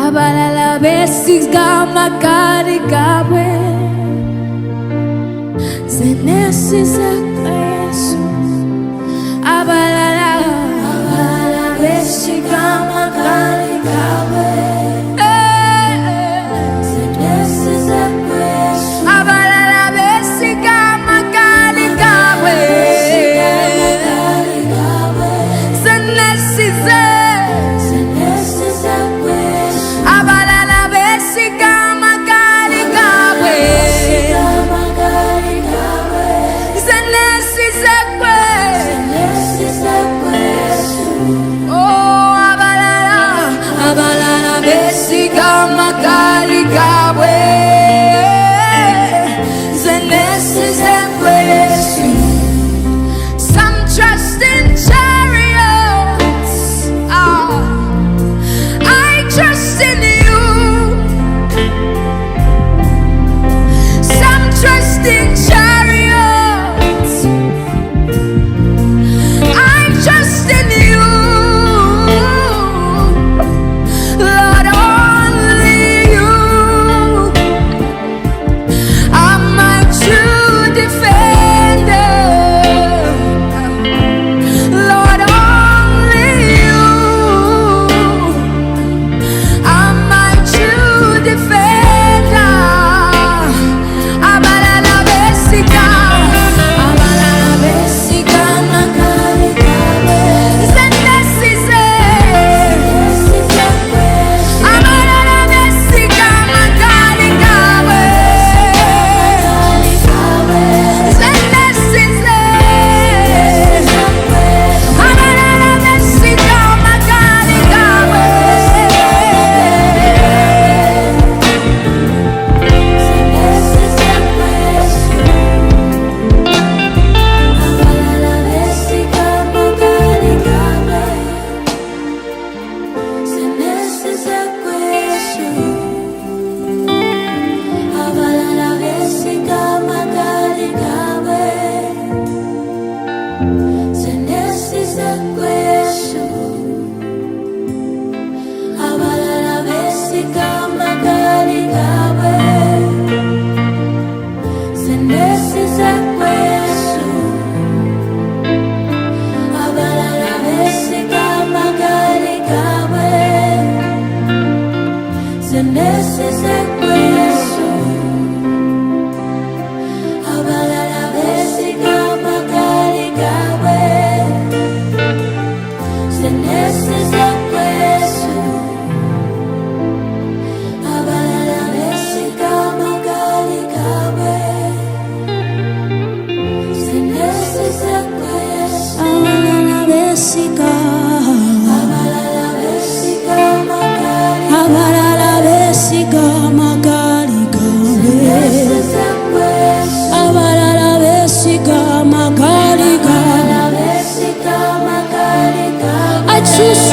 abalala besiga amagari gaabwe zenesize Yesu abalala besiga amagari gaabwe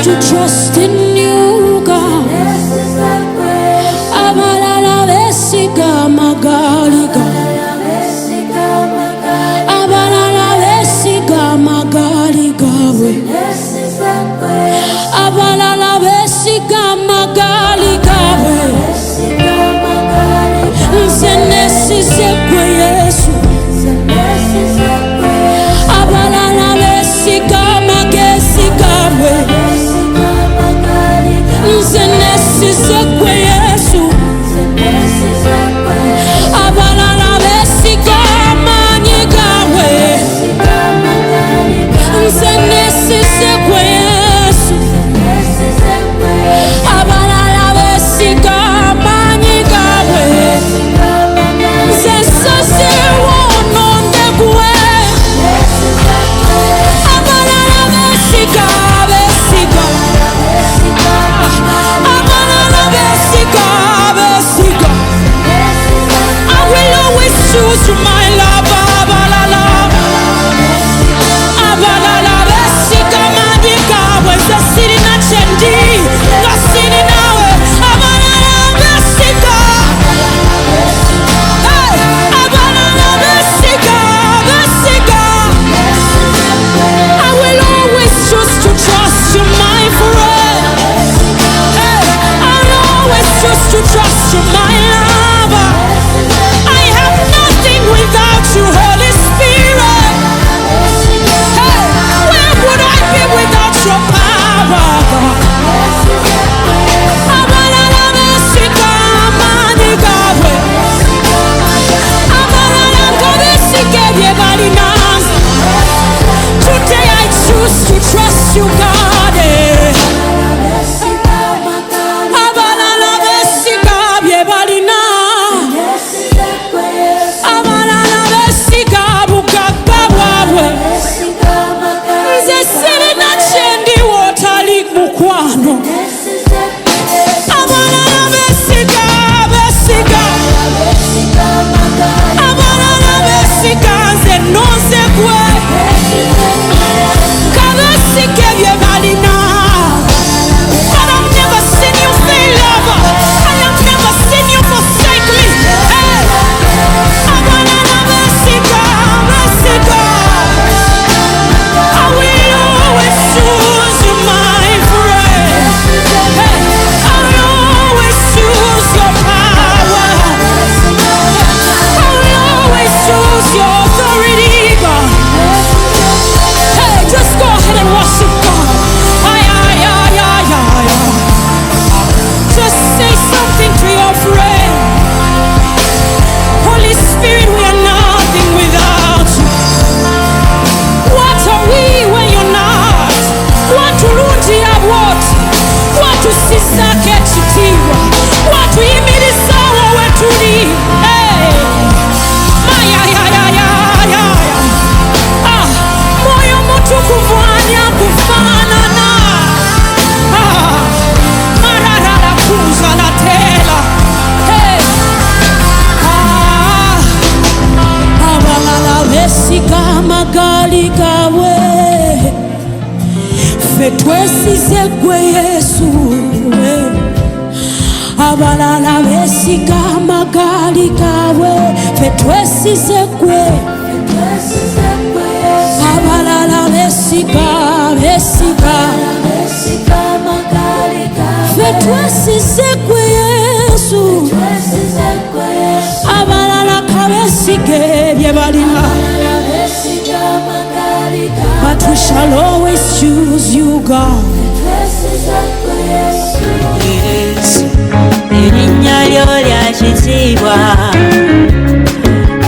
To trust in you, God. Abalala besiga magali gawe. Abalala besiga magali gawe. Abalala besiga magali gawe. Zenesize kwe Yesu. Abalala besiga magesi gawe. Zenesize kwe Yesu. Abalala besiga manyi gawe. Zenesize kwe Yesu. Abalala besiga manyi gawe. Zesase wononde kwe. Abalala besiga besiga. Abalala abalala beesiga amagaali gaabwe ffe twesize gwe abalala beesiga ffe twesize gwe Yesu abalala kabeesige bye balina but we shall always choose you God. Yesu erinnya lyo lya kitiibwa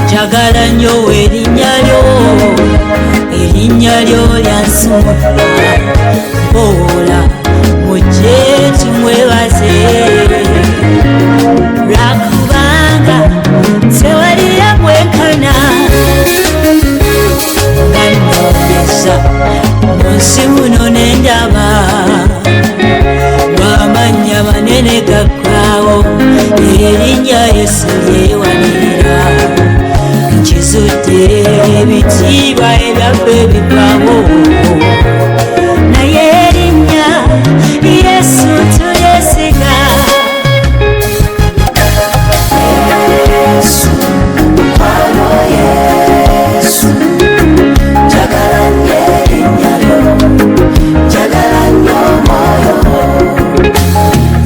njagala nnyo erinnya lyo lya nsumulula mpola mujje tumwebaze lwakubanga tewali yamwenkana nga nnoonyeza mu nsi muno n'endaba lw'amannya manene gaggwaawo erinnya Yesu lyewanirira nkizudde ebitiibwa ebyabbe bigwawo naye erinnya Yesu tulyesiga Yesu mukwano Yesu njagala nnyo erinnya lyo njagala nnyo omwoyo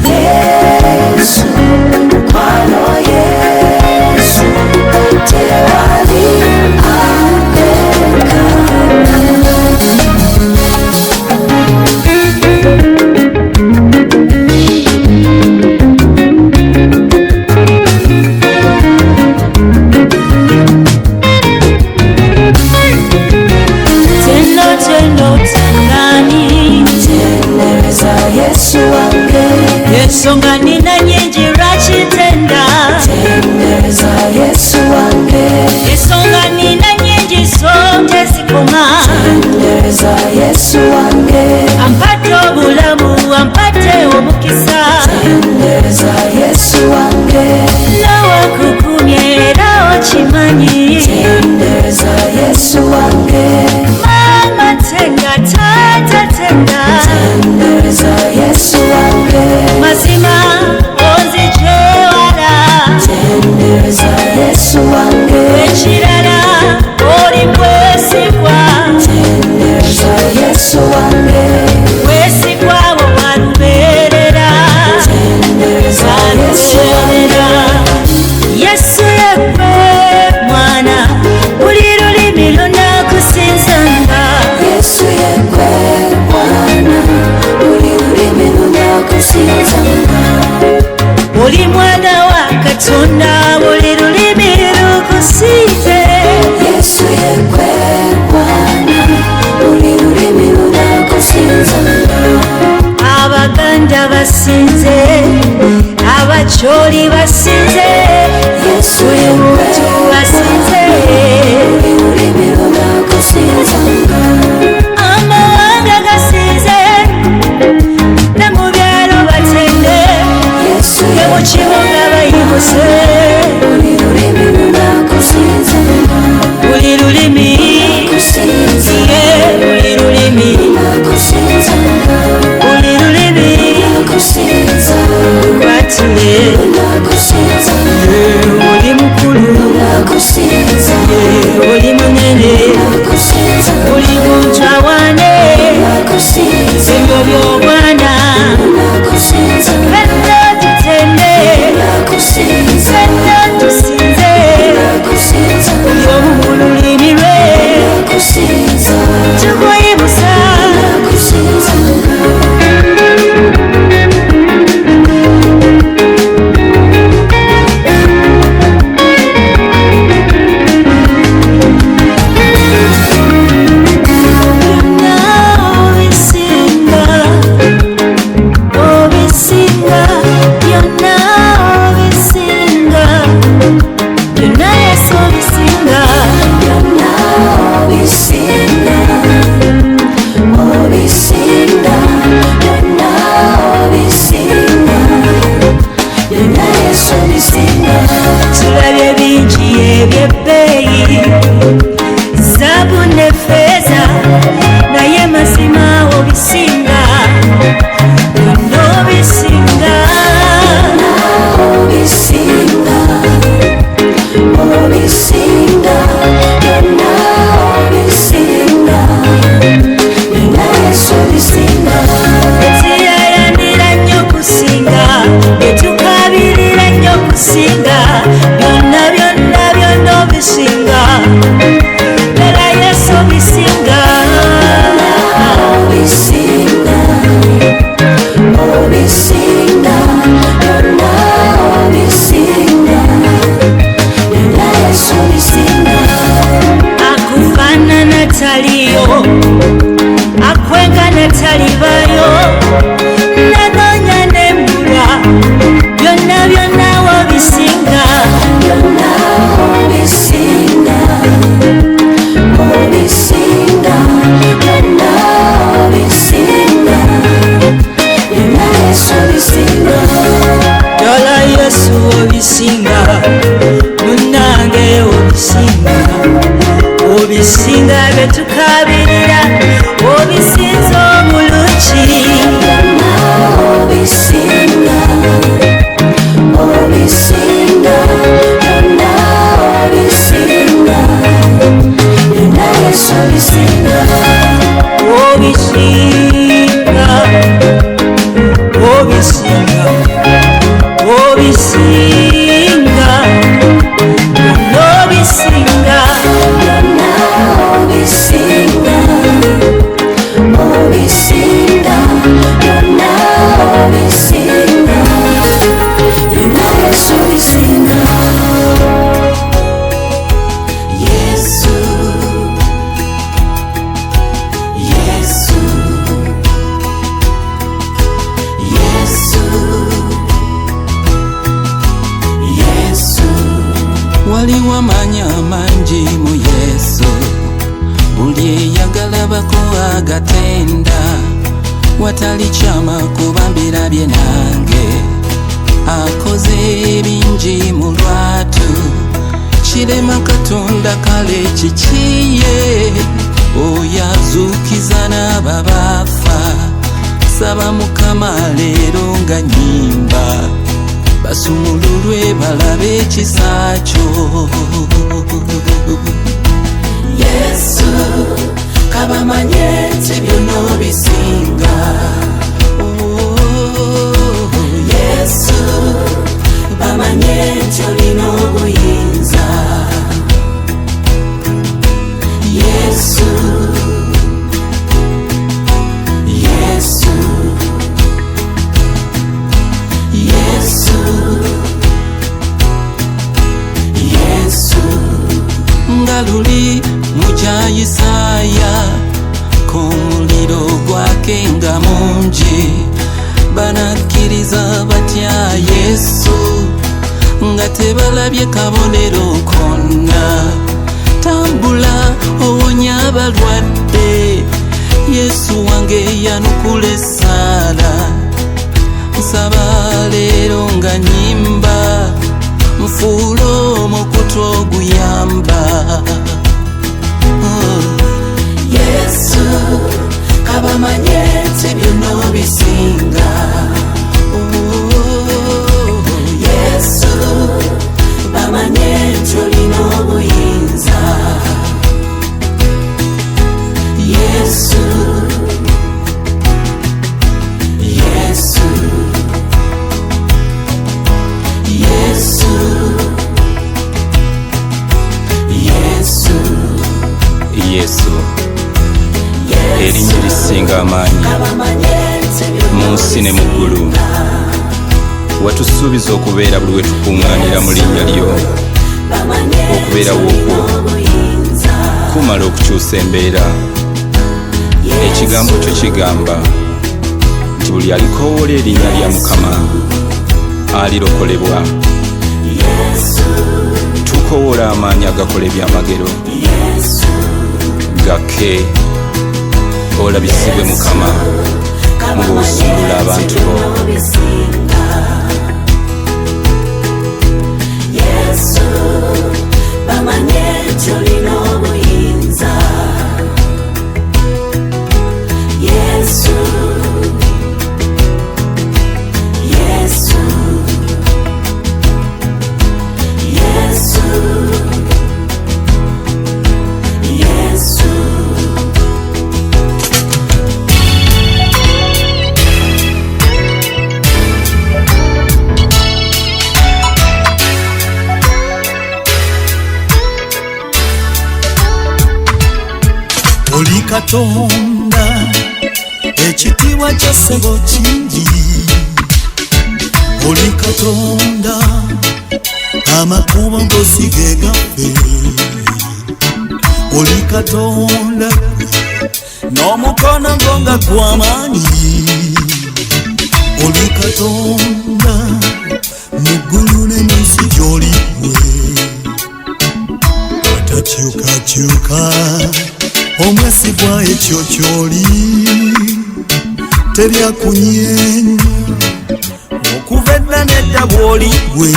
Yesu mukwano Yesu tewali ensonga nina nyingi lwaki tenda tendereza Yesu wange ensonga nina nyingi so tezikoma tendereza Yesu wange ampadde obulamu ampadde omukisa tendereza Yesu wange nawakukumye era okimanyi tendereza Yesu wange mama tenda tata tenda tendereza Yesu wange mazima onzijewala tendereza Yesu wange ekirala oli bwesigwa tendereza Yesu wange bwesigwa bo walubeerera tendereza Yesu wange Yesu yekwe mwana buli lulimi lunakusinzanga Yesu yekwe mwana buli lulimi lunakusinzanga oli mwana wa Katonda buli lulimi lukusinze Yesu yekwe mwana buli lulimi lunakusinzanga Abaganda basinze Abacholi basinze Yesu yemuntu basinze buli lulimi lunakusinzanga amawanga gasinze ne mu byalo batende Yesu ne mu kibuga bayibuse buli lulimi lunakusinzanga buli lulimi lunakusinze buli lulimi lunakusinzanga buli lulimi lunakusinze lwatule lunakusinze oli mukulu lunakusinze oli munene lunakusinze oli muntu awane lunakusinze ebyo by'obwana lunakusinze fenna tutende lunakusinze fenna tusinze talibayo nanoonya nembulwa byonna byonna wobisinga byonna obisinga obisinga byonna obisinga byonna Yesu obisinga ddala Yesu obisinga munnange obisinga obisinga betukabirira obisinza obulungi byonna obisinga obisinga byonna obisinga byonna Yesu obisinga obisinga obisinga obisinga byonna obisinga byonna obisinga obisinga byonna obisinga byonna Yesu obisinga Yesu Yesu Yesu Yesu waliwo amaanyi amangi mu Yesu buli eyagala bako agatenda watali kyama kuba mbirabye nange akoze bingi mu lwatu kirema Katonda kale kikiye oyo azuukiza n'ababafa saba Mukama leero nga nnyimba basumululwe balabe ekisa kyo Yesu kabamanye nti byonna obisinga Yesu bamanye nti olina obuyinza Yesu Yesu Yesu Yesu nga luli mukya Isaaya k'omuliro gwake nga mungi banakkiriza batya Yesu nga tebalabye kabonero konna tambula owonya abalwadde Yesu wange yanukula essaala nsaba leero nga nnyimba nfuula omukutu oguyamba Yesu kabamanye nti byonna obisinga Yesu bamanye nti olina obuyinza Yesu Yesu Yesu Yesu Yesu erinnya lisinga amaanyi mu nsi ne mu ggulu watusuubiza okubeera buli we tukuŋŋaanira mu linnya lyo okubeerawo okwo kumala okukyusa embeera ekigambo kyo kigamba nti buli alikoowoola erinnya lya Mukama alirokolebwa tukoowoola amaanyi agakola ebyamagero gakke olabisibwe Mukama ng'osumulula abantu bo Yesu bamanye nti olina obuyinza Yesu Yesu Yesu Yesu oli Katonda ekitiibwa kya ssebo kingi oli Katonda amakubo ng'osige gaffe oli Katonda n'omukono gwo nga gw'amaanyi. Oli Katonda mu ggulu ne mu nsi gy'oli ggwe, atakyukakyuka, omwesigwa ekyo ky'oli, teryakunyeenya okuva edda n'edda bw'oli ggwe.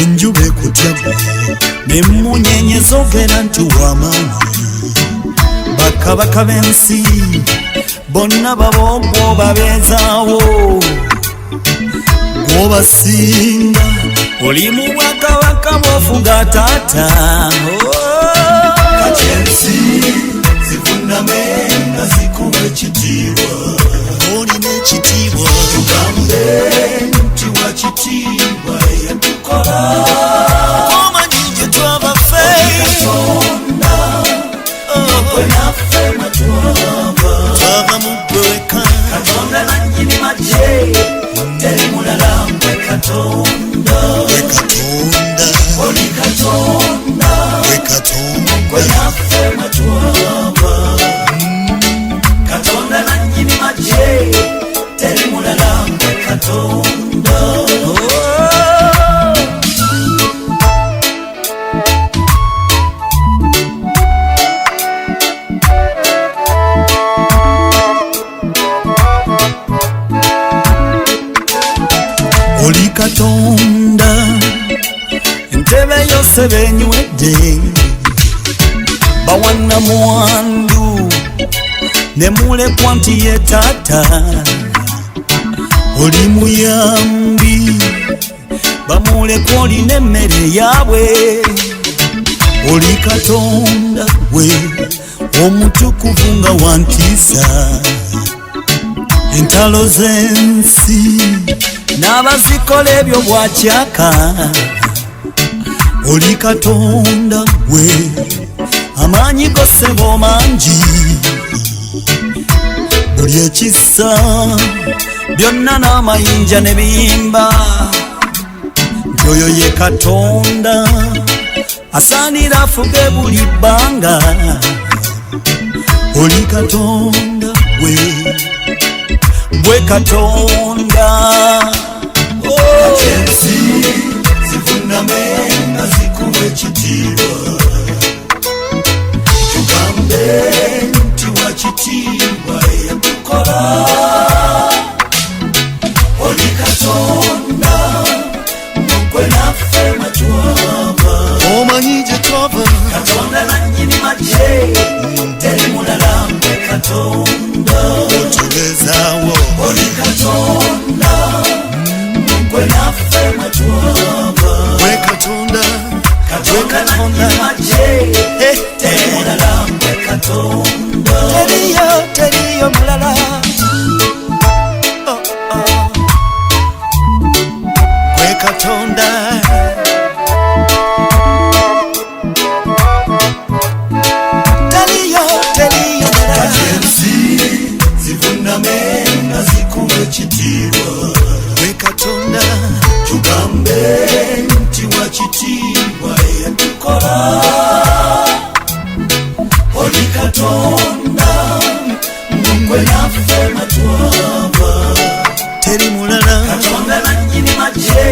Enjuba ekutya ggwe n'emmunyeenye zoogera nti w'amaanyi. Bakabaka b'ensi bonna babogwo babeezaawo, gw'obasinga oli mu bwakabaka bw'ofuga taata. Kati ensi zivuname nga zikuba ekitiibwa, olina ekitiibwa, tugambe nti wa kitiibwa eyatukola. Omanyi gye twava ffe, Katonda gwe naffe mwe twava mu ggwe wekka. Katonda nannyini magye, teri mulala gwe Katonda. Gwe Katonda, oli Katonda, gwe Katonda, gwe naffe mwe twava. Katonda nannyini magye, teri mulala gwe Katonda. Oli Katonda, entebe yose benywedde, bawana mwandu ne mulekwa nti ye taata. Oli muyambi, bamulekwa olina emmere yaabwe. Oli Katonda gwe omutukuvu nga wantiisa, entalo z'ensi n'abazikola ebyo bwakyaka. Oli Katonda gwe amaanyi go ssebo mangi, buli ekissa byonna n'amayinja ne biyimba nti oyo ye Katonda asaanira afuge buli bbanga. Oli Katonda gwe Katonda. Ensi zivuname nga zikuba ekitiibwa, tugambe nti wa kitiibwa eyatukola. Oli Katonda gwe naffe mwe twava. Omanyi gye twava. Katonda nannyini magye, teri mulala gwe Katonda. Otubeezaawo. Oli Katonda gwe naffe mwe twava. Gwe Katonda, Katonda nannyini magye, teri mulala gwe Katonda. Teriyo mulala. Gwe Katonda. Teriyo mulala. Kati ensi zivuname nga zikuba ekitiibwa, gwe Katonda, tugambe nti wa kitiibwa eyatukola. Oli Katonda gwe naffe mwe twava. Teri mulala. Katonda nannyini magye,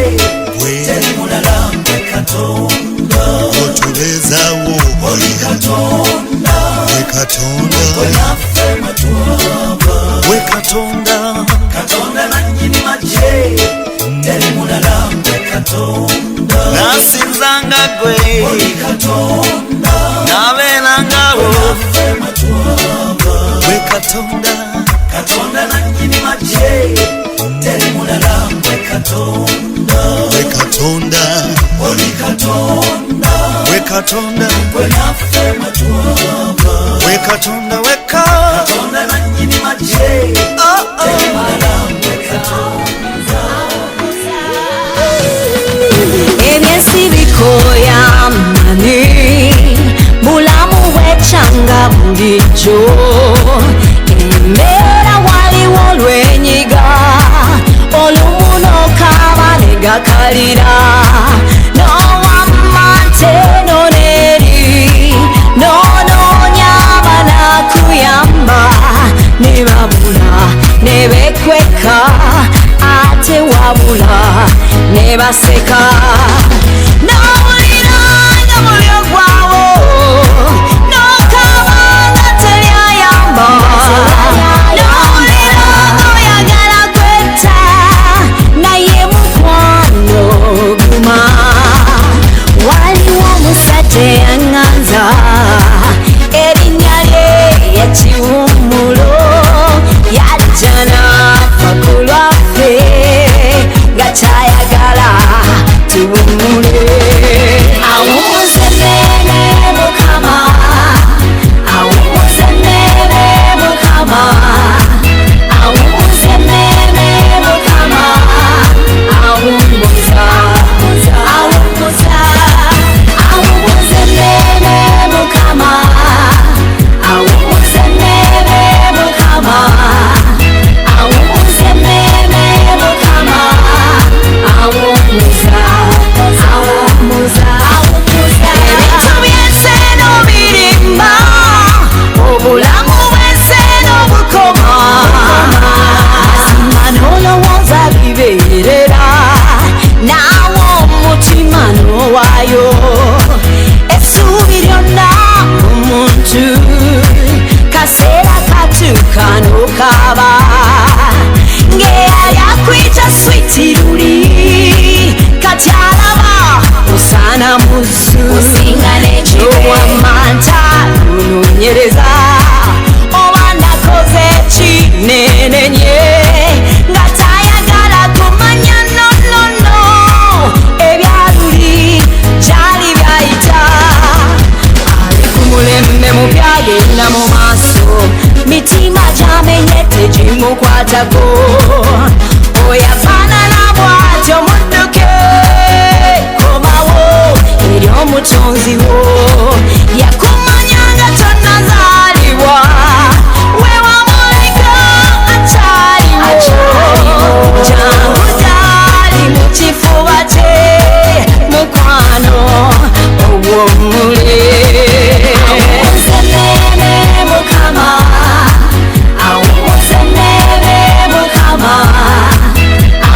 teri mulala gwe Katonda. Otubeezaawo. Oli Katonda, gwe Katonda, gwe naffe mwe twava. Gwe Katonda, Katonda nannyini magye, teri mulala gwe Katonda. Nasinzanga gwe, oli Katonda, nabeeranga wo, naffe mwe twava. Gwe Katonda, Katonda nannyini magye, teri mulala gwe Katonda. Gwe Katonda, oli Katonda, gwe Katonda, gwe naffe mwe twava. Gwe Katonda wekka. Katonda nannyini magye, teri mulala gwe Katonda. Ebyensi bikoya mani, bulamu bwecanga bulijjo, embeera waliwo lwenyiga, olumu n'okaaba ne gakalira, n'owamma nte n'oneri, n'onoonya baleka ate wabula ne baseka n'owulira nga mulyo gwawo n'okaba nga telyayamba n'owulira ng'oyagala kwetta naye mukwano guma waliwo omusajja eyaŋŋanza erinnya lye yakiwummulo yajja n'afa ku lwaffe nga kyayagala tuwummule awummuza emmeeme mukama awummuza emmeeme mukama awummuza emmeeme mukama awummuza awummuza awummuza emmeeme mukama awummuza emmeeme mukama awummuza emmeeme mukama awummuza awummuza awummuza ebintu by'ensi eno birimba obulamu bw'ensi eno bukoma mazima n'olowooza bibeerera naawe omutima n'owaayo essuubi lyonna mu muntu kaseera katuuka n'okaaba ng'eyali akwita switi luli kati alaba osaana muzzu n'owamanta lunoonyereza oba nakoze ki neenenye nga tayagala kumanya nonnono ebyaluli gyali byayita ali ku mulembe mu byagenda mu maaso mitima gyamenye tegimukwatako oyafaanana bw'atyo mudduke komawo eri omutonzi wo yakumanya nga tonnazaalibwa wewamuleka akyaliwo jangu gyali mu kifuba kye mukwano obwomule awummuza emmeeme mukama awummuza emmeeme mukama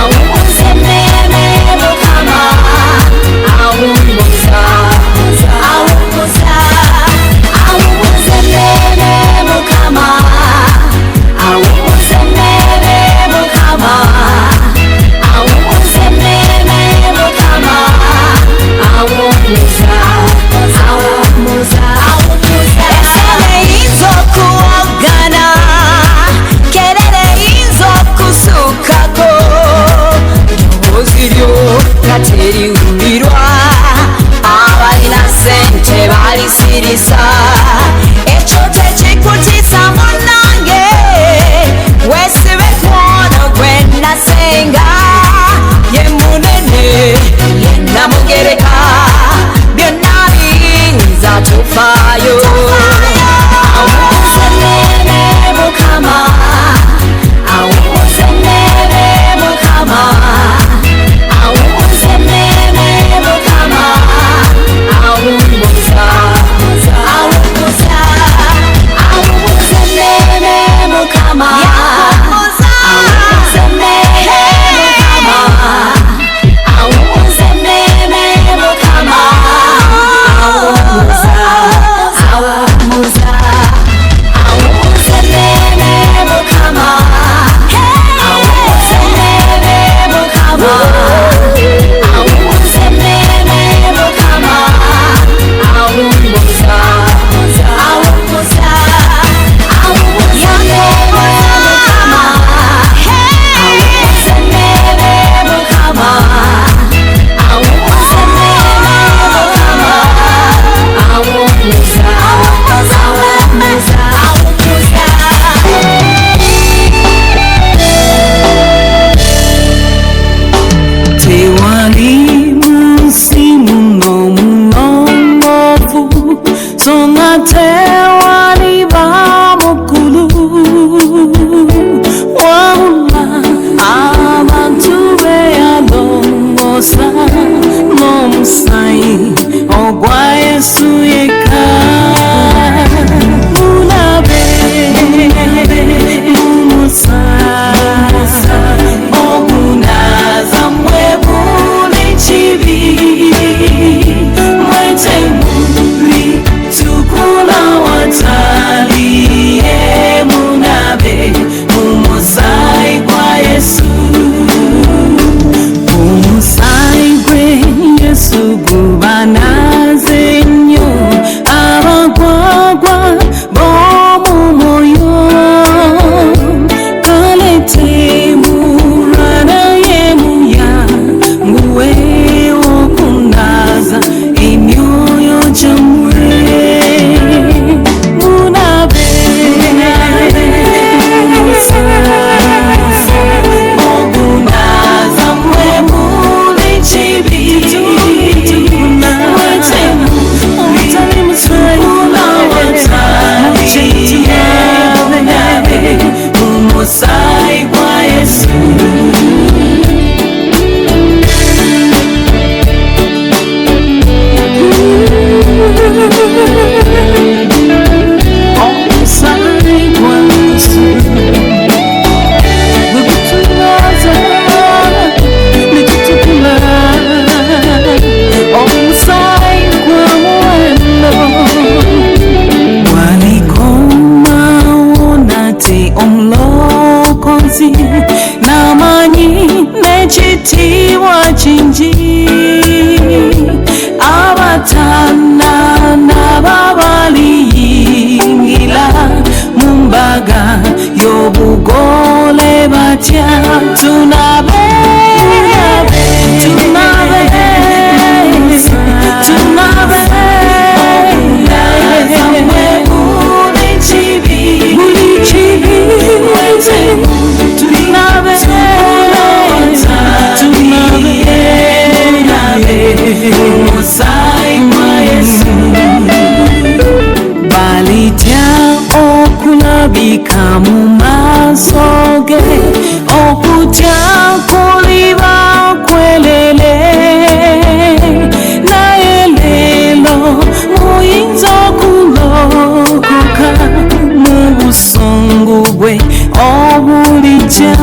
awummuza emmeeme mukama awummuza awummuza ekitiibwa kingi abatana n'ababaliyingira mu mbaga y'obugole batya tunabe balitya okulabika mu maaso ge okutya kuliba kwelele naye leero muyinza okulokoka mu busungu bwe obulijja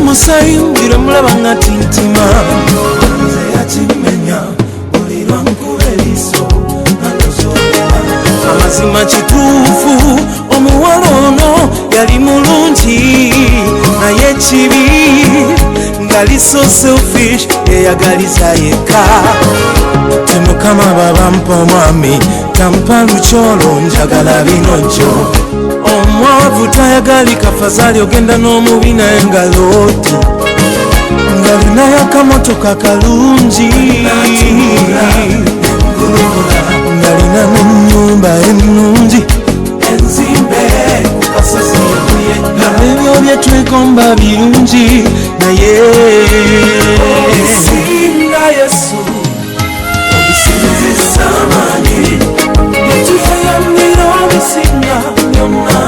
musayumbire mulaba nga tintima nze yakimenya buli lwankuba eriiso amazima kituufu omuwala ono yali mulungi naye kibi ngali so selfish yeyagaliza yekka temukama babampa omwami tampa lukyolo njagala binojjo omwavu tayagalika fazali ogenda n'omubi naye ngalooti ngalinayo akamotoka kalungi ngalina n'ennyumba ennungi enzimbe nabebyo byetwekomba birungi naye obisinga Yesu obisinzisa amaanyi etufayamira obisinga byonna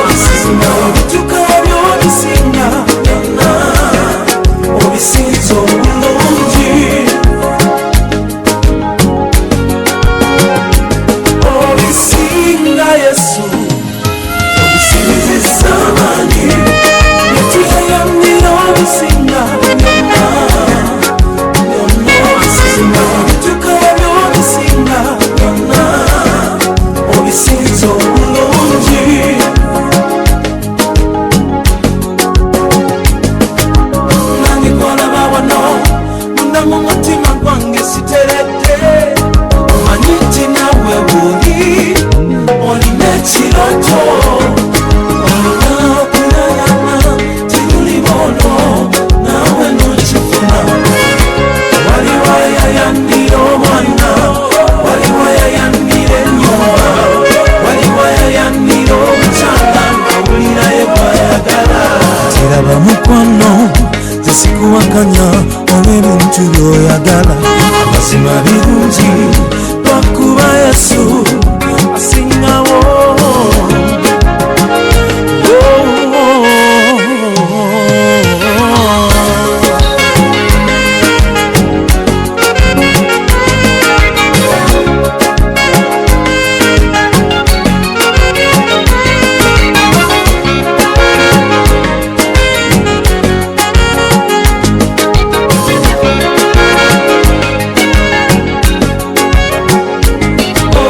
obisinga obituka by'obisinga byonna obisinza obulungi obisinga Yesu obisinzisa amaanyi etufayamira obisinga byonna obisinga obituka by'obisinga byonna obisinza obulungi nange kwolaba wano munda mu mutima gwange siteredde omanyi nti nawe buli olina ekiroto olina okuyayana tiyuli bono nawe nokifuna waliwo yayanira omwana waliwo yayanira ennyumba waliwo yayanira omukyala ngawulirayo gwayagala tiraba mukwano zesikuwakanya olw'ebintu byoyagala amazima birungi lwakuba Yesu asingawo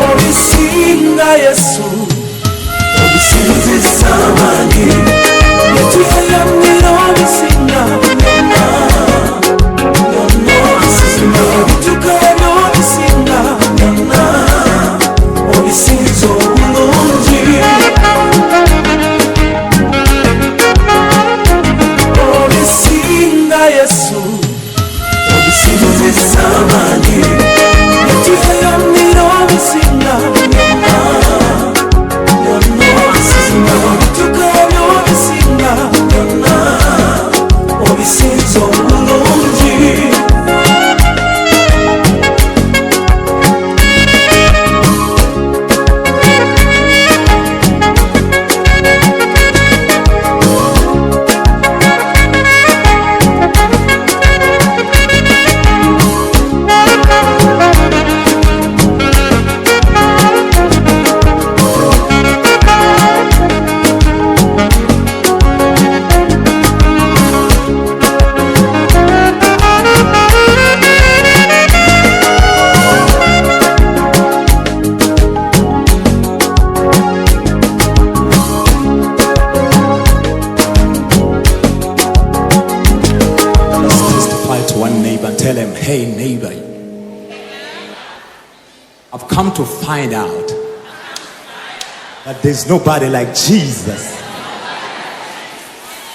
obisinga Yesu obisinzisa amaanyi etufayamira obisinga byonna byonna obisinga obituka by'obisinga byonna obisinza obulungi obisinga Yesu obisinzisa amaanyi etufayamira obisinga byonna byonna obisinga obituka by'obisinga byonna obisinza obulungi Let's testify to one neighbor and tell him, hey neighbor, I've come to find out that there's nobody like Jesus.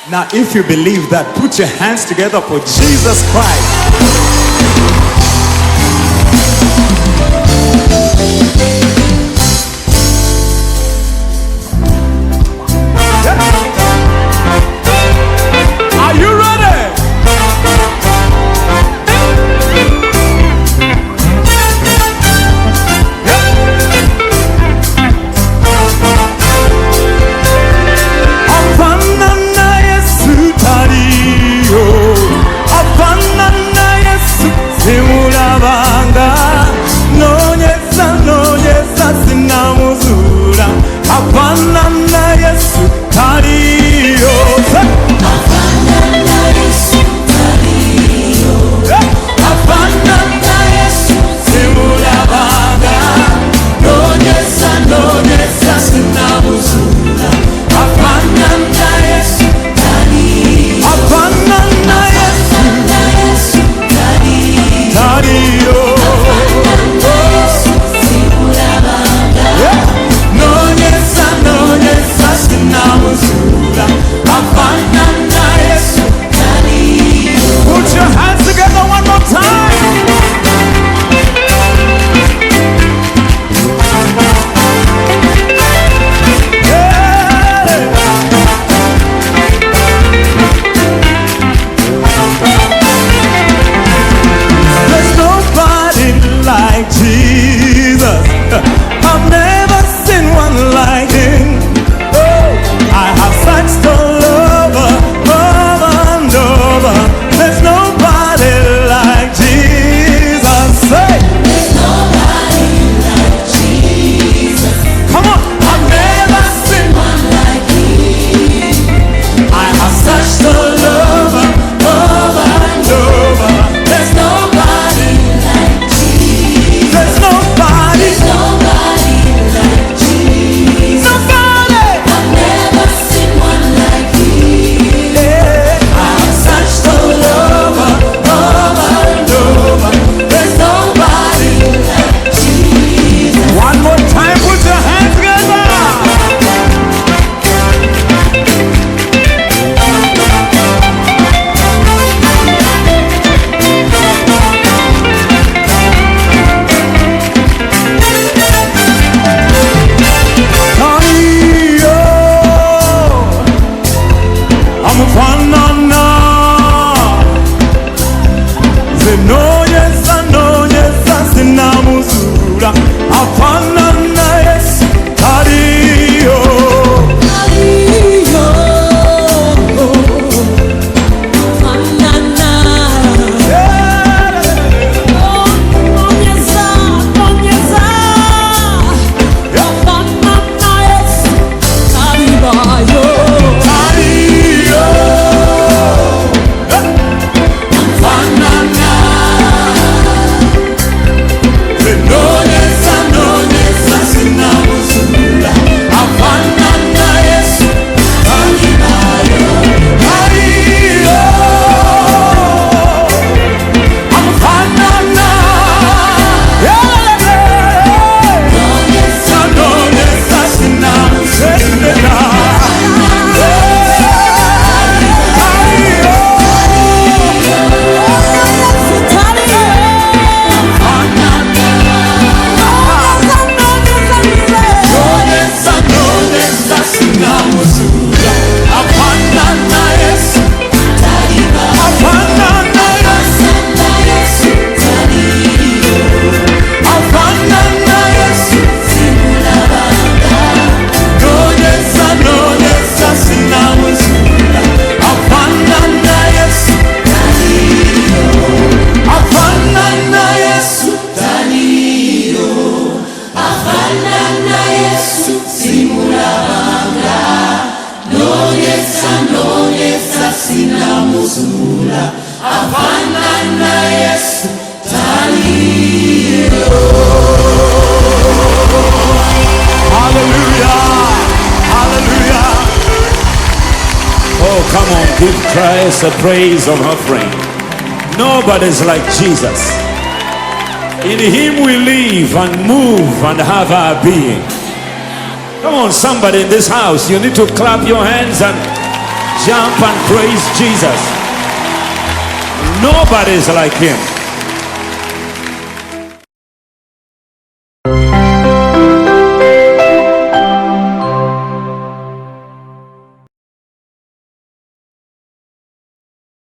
Now if you believe that, put your hands together for Jesus Christ. Are you ready? Apana na Yesu taliyo, apana sinamuzula afanana Yesu taliyo. Hallelujah. Hallelujah. Oh, come on, give Christ a praise of offering. Nobody's like Jesus. In him we live and move and have our being. Come on, somebody in this house, you need to clap your hands and jump and praise Jesus. Nobody's like him.